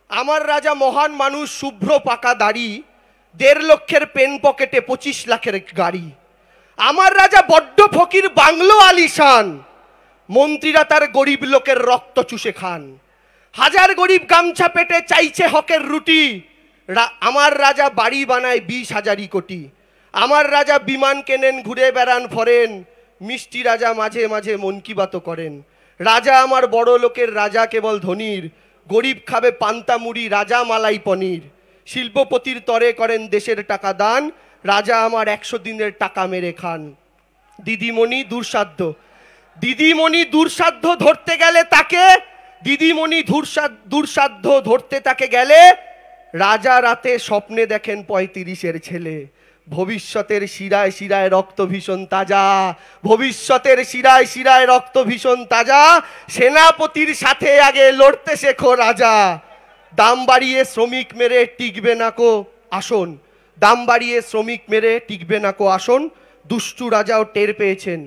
আমার রাজা মহান মানুষ, শুভ্র পাকা দাড়ি, 1.5 লক্ষের পেন পকেটে 25 লাখের গাড়ি। আমার রাজা বড্ড ফকির, বাংলো আলিশান, মন্ত্রীরা তার গরিব লোকের রক্ত চুষে খান। হাজার গরিব গামছা পেটে চাইছে হকের রুটি। আমার রাজা বাড়ি বানায় 20,000 কোটি। আমার রাজা বিমান কেনেন, ঘুরে বেড়ান ফরেন। মিষ্টি রাজা মাঝে মাঝে মন কি বাতও করেন। রাজা আমার বড় লোকের, রাজা কেবল ধনীর। গরিব খাবে পান্তা মুড়ি, রাজা মালাই পনির। শিল্পপতির তরে করেন দেশের টাকা দান, রাজা আমার 100 দিনের টাকা মেরে খান। দিদিমণি দুঃসাধ্য, দিদিমণি দুঃসাধ্য ধরতে গেলে তাকে, দিদিমণি দুঃসাধ্য ধরতে তাকে গেলে রাজা রাতে স্বপ্নে দেখেন 35-এর ছেলে। ভবিষ্যতের শিরায় শিরায় রক্ত ভীষণ তাজা, ভবিষ্যতের শিরায় শিরায় রক্ত ভীষণ তাজা। সেনাপতির সাথে আগে লড়তে শেখো রাজা। দাম বাড়িয়ে শ্রমিক মেরে টিকবে না কো আসন, দাম বাড়িয়ে শ্রমিক মেরে টিকবে না কো আসন। দুষ্টু রাজাও টের পেয়েছেন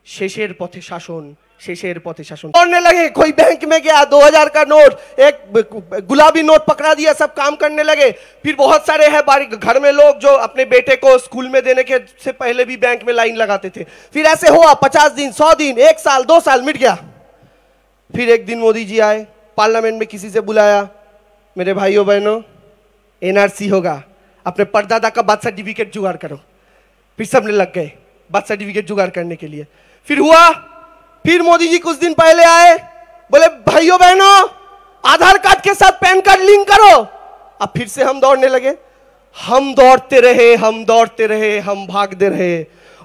शेषेर पथे शासन, शेषेर पथे शासन। करने लगे, कोई बैंक में गया 2000 का नोट, एक गुलाबी नोट पकड़ा दिया, सब काम करने लगे। फिर बहुत सारे हैं घर में लोग जो अपने बेटे को स्कूल में देने के से पहले भी बैंक में लाइन लगाते थे। फिर ऐसे हुआ 50 दिन, 100 दिन, 1 साल, 2 साल, मिट गया। फिर एक दिन मोदी जी आए, पार्लियामेंट में किसी से बुलाया, मेरे भाइयों बहनों एनआरसी होगा, अपने परदादा का बर्थ सर्टिफिकेट जुगाड़ करो। फिर सबने लग गए बर्थ सर्टिफिकेट जुगाड़ करने के लिए। फिर हुआ, फिर मोदी जी कुछ दिन पहले आए, बोले भाइयों बहनों आधार कार्ड के साथ पैन कार्ड लिंक करो। अब फिर से हम दौड़ने लगे। हम दौड़ते रहे, हम दौड़ते रहे, हम भागते रहे,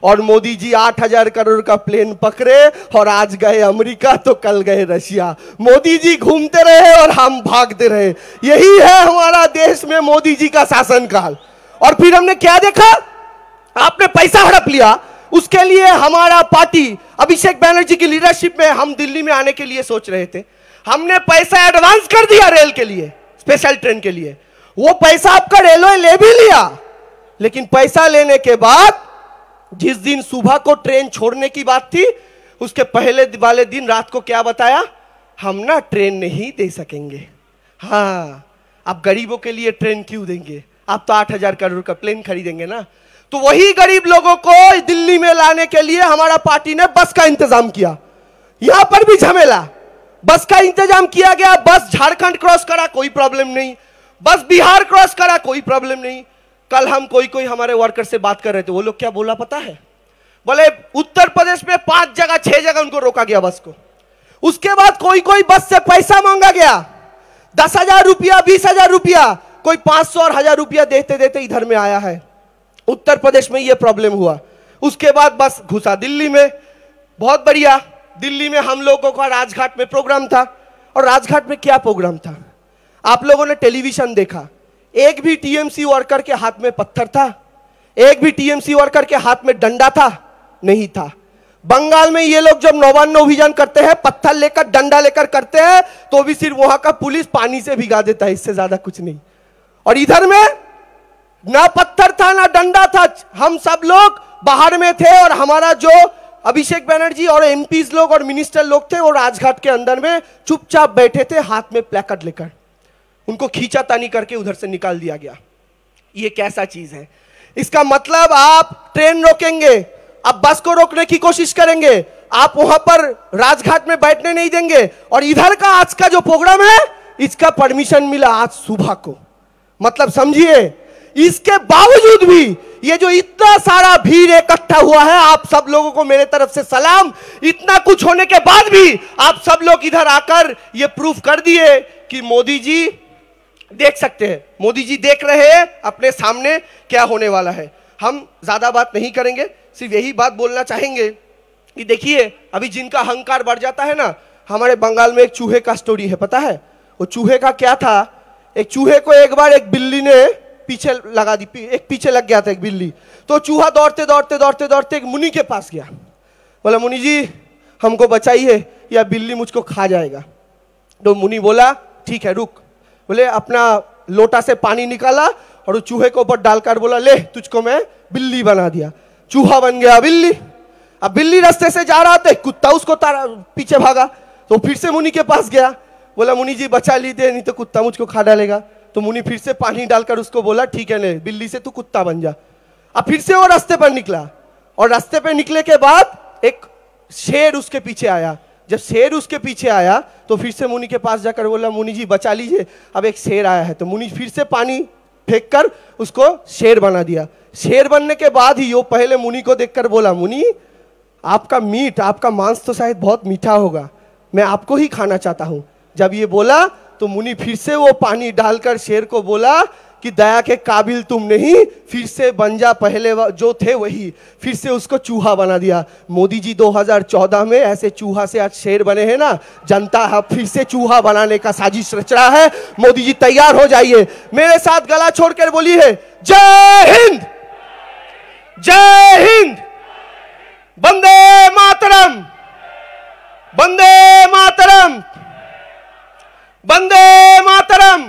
और मोदी जी 8,000 करोड़ का प्लेन पकड़े और आज गए अमेरिका तो कल गए रशिया। मोदी जी घूमते रहे और हम भागते रहे। यही है हमारा देश में मोदी जी का शासनकाल। और फिर हमने क्या देखा, आपने पैसा हड़प लिया, उसके लिए हमारा पार्टी अभिषेक बैनर्जी की लीडरशिप में हम दिल्ली में आने के लिए सोच रहे थे। हमने पैसा एडवांस कर दिया रेल के लिए, स्पेशल ट्रेन के लिए। वो पैसा आपका रेलवे ले भी लिया, लेकिन पैसा लेने के बाद जिस दिन सुबह को ट्रेन छोड़ने की बात थी, उसके पहले वाले दिन रात को क्या बताया, हम ना ट्रेन नहीं दे सकेंगे। हाँ, आप गरीबों के लिए ट्रेन क्यों देंगे, आप तो 8,000 करोड़ का प्लेन खरीदेंगे ना। तो वही गरीब लोगों को दिल्ली में लाने के लिए हमारा पार्टी ने बस का इंतजाम किया। यहां पर भी झमेला, बस का इंतजाम किया गया। बस झारखंड क्रॉस करा, कोई प्रॉब्लम नहीं। बस बिहार क्रॉस करा, कोई प्रॉब्लम नहीं। कल हम कोई हमारे वर्कर से बात कर रहे थे, वो लोग क्या बोला पता है, बोले उत्तर प्रदेश में 5 जगह 6 जगह उनको रोका गया बस को। उसके बाद कोई बस से पैसा मांगा गया, 10,000 रुपया, 20,000 रुपया, कोई 500 और 1,000 रुपया देते देते इधर में आया है। उत्तर प्रदेश में ये प्रॉब्लम हुआ। उसके बाद बस घुसा दिल्ली में। बहुत बढ़िया, दिल्ली में हम लोगों का राजघाट में प्रोग्राम था। और राजघाट में क्या प्रोग्राम था, आप लोगों ने टेलीविजन देखा, एक भी टीएमसी वर्कर के हाथ में पत्थर था, एक भी टीएमसी वर्कर के हाथ में डंडा था, नहीं था। बंगाल में ये लोग जब नौवर्ण अभियान करते हैं, पत्थर लेकर डंडा लेकर करते हैं, तो भी सिर्फ वहां का पुलिस पानी से भिगा देता है, इससे ज्यादा कुछ नहीं। और इधर में ना पत्थर था ना डंडा था, हम सब लोग बाहर में थे। और हमारा जो अभिषेक बैनर्जी और एमपीज लोग और मिनिस्टर लोग थे, वो राजघाट के अंदर में चुपचाप बैठे थे, हाथ में प्लेकार्ड लेकर। उनको खींचातानी करके उधर से निकाल दिया गया। ये कैसा चीज है, इसका मतलब आप ट्रेन रोकेंगे, आप बस को रोकने की कोशिश करेंगे, आप वहां पर राजघाट में बैठने नहीं देंगे। और इधर का आज का जो प्रोग्राम है, इसका परमिशन मिला आज सुबह को। मतलब समझिए, इसके बावजूद भी ये जो इतना सारा भीड़ इकट्ठा हुआ है, आप सब लोगों को मेरे तरफ से सलाम। इतना कुछ होने के बाद भी आप सब लोग इधर आकर ये प्रूफ कर दिए कि मोदी जी देख सकते हैं, मोदी जी देख रहे हैं अपने सामने क्या होने वाला है। हम ज्यादा बात नहीं करेंगे, सिर्फ यही बात बोलना चाहेंगे कि देखिए, अभी जिनका अहंकार बढ़ जाता है ना, हमारे बंगाल में एक चूहे का स्टोरी है, पता है वो चूहे का क्या था। एक चूहे को एक बार एक बिल्ली ने पीछे लगा दी, एक पीछे लग गया था एक बिल्ली। तो चूहा दौड़ते दौड़ते दौड़ते दौड़ते एक मुनि के पास गया, बोला मुनि जी हमको बचाइए, या बिल्ली मुझको खा जाएगा। तो मुनि बोला ठीक है रुक। बोले अपना लोटा से पानी निकाला और उस चूहे के ऊपर डालकर बोला ले तुझको मैं बिल्ली बना दिया। चूहा बन गया बिल्ली। अब बिल्ली रास्ते से जा रहा था, कुत्ता उसको पीछे भागा, तो फिर से मुनि के पास गया, बोला मुनि जी बचा लीजिए, नहीं तो कुत्ता मुझको खा डालेगा। तो मुनि फिर से पानी डालकर उसको बोला ठीक है ले, बिल्ली से तू कुत्ता बन जा। अब फिर से वो रास्ते पर निकला, और रास्ते पे निकले के बाद एक शेर उसके पीछे आया। जब शेर उसके पीछे आया तो फिर से मुनि के पास जाकर बोला मुनि जी बचा लीजिए, अब एक शेर आया है। तो मुनि फिर से पानी फेंक कर उसको शेर बना दिया। शेर बनने के बाद ही वो पहले मुनि को देखकर बोला मुनि आपका मीट, आपका मांस तो शायद बहुत मीठा होगा, मैं आपको ही खाना चाहता हूं। जब ये बोला तो मुनि फिर से वो पानी डालकर शेर को बोला कि दया के काबिल तुम नहीं, फिर से बन जा पहले जो थे वही। फिर से उसको चूहा बना दिया। मोदी जी 2014 में ऐसे चूहा से आज शेर बने हैं ना, जनता अब फिर से चूहा बनाने का साजिश रच रहा है। मोदी जी तैयार हो जाइए, मेरे साथ गला छोड़कर बोलिए जय हिंद, जय हिंद, वंदे मातरम, वंदे मातरम, वंदे मातरम।